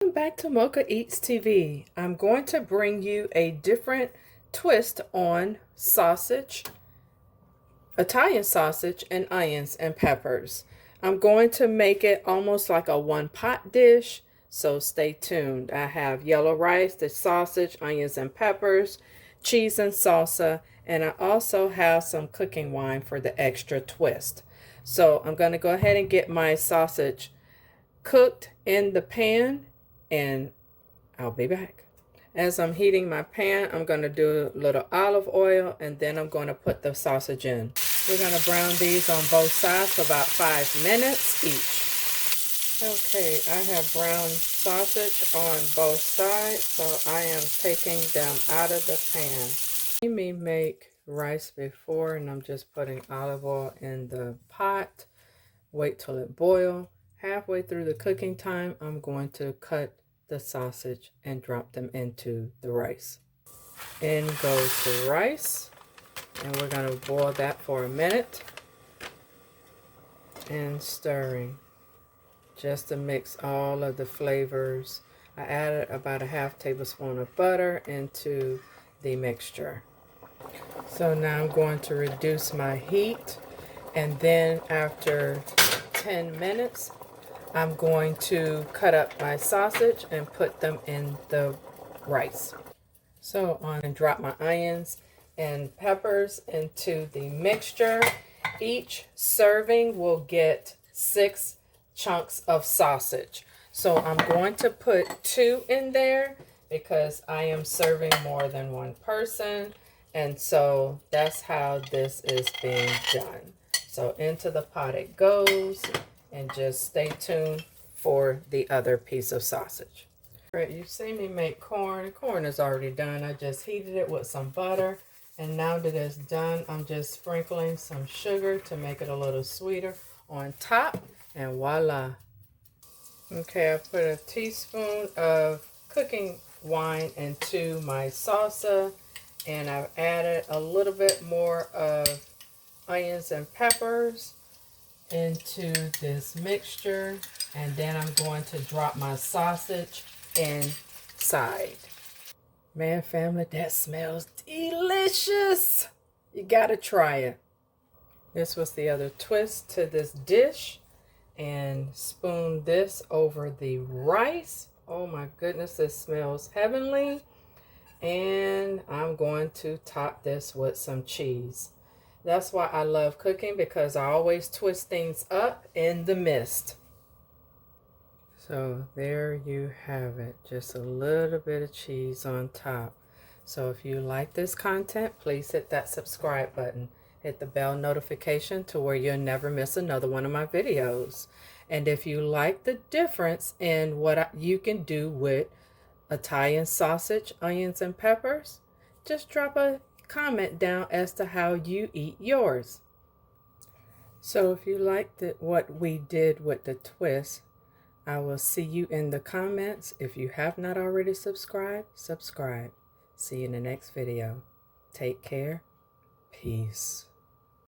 Welcome back to Mocha Eats TV. I'm going to bring you a different twist on sausage, Italian sausage, and onions and peppers. I'm going to make it almost like a one-pot dish, so stay tuned. I have yellow rice, the sausage, onions and peppers, cheese and salsa, and I also have some cooking wine for the extra twist. So I'm going to go ahead and get my sausage cooked in the pan, and I'll be back. As I'm heating my pan, I'm going to do a little olive oil, and then I'm going to put the sausage in. We're going to brown these on both sides for about 5 minutes each. Okay, I have browned sausage on both sides, so I am taking them out of the pan. You me make rice before, and I'm just putting olive oil in the pot. Wait till it boils. Halfway through the cooking time, I'm going to cut the sausage and drop them into the rice. In goes the rice, and we're going to boil that for a minute and stirring just to mix all of the flavors. I added about a half tablespoon of butter into the mixture. So now I'm going to reduce my heat, and then after 10 minutes, I'm going to cut up my sausage and put them in the rice. So I'm going to drop my onions and peppers into the mixture. Each serving will get 6 chunks of sausage. So I'm going to put 2 in there because I am serving more than one person. And so that's how this is being done. So into the pot it goes. And just stay tuned for the other piece of sausage. All right, you've seen me make corn. Corn is already done. I just heated it with some butter. And now that it's done, I'm just sprinkling some sugar to make it a little sweeter on top. And voila. Okay, I put a teaspoon of cooking wine into my salsa. And I've added a little bit more of onions and peppers into this mixture, and then I'm going to drop my sausage inside. Man, family, that smells delicious. You gotta try it. This was the other twist to this dish, and spoon this over the rice. Oh my goodness, this smells heavenly. And I'm going to top this with some cheese. That's why I love cooking, because I always twist things up in the mist. So there you have it. Just a little bit of cheese on top. So if you like this content, please hit that subscribe button. Hit the bell notification to where you'll never miss another one of my videos. And if you like the difference in what you can do with Italian sausage, onions, and peppers, just drop a comment down as to how you eat yours. So if you liked what we did with the twist, I will see you in the comments. If you have not already subscribed, subscribe. See you in the next video. Take care. Peace.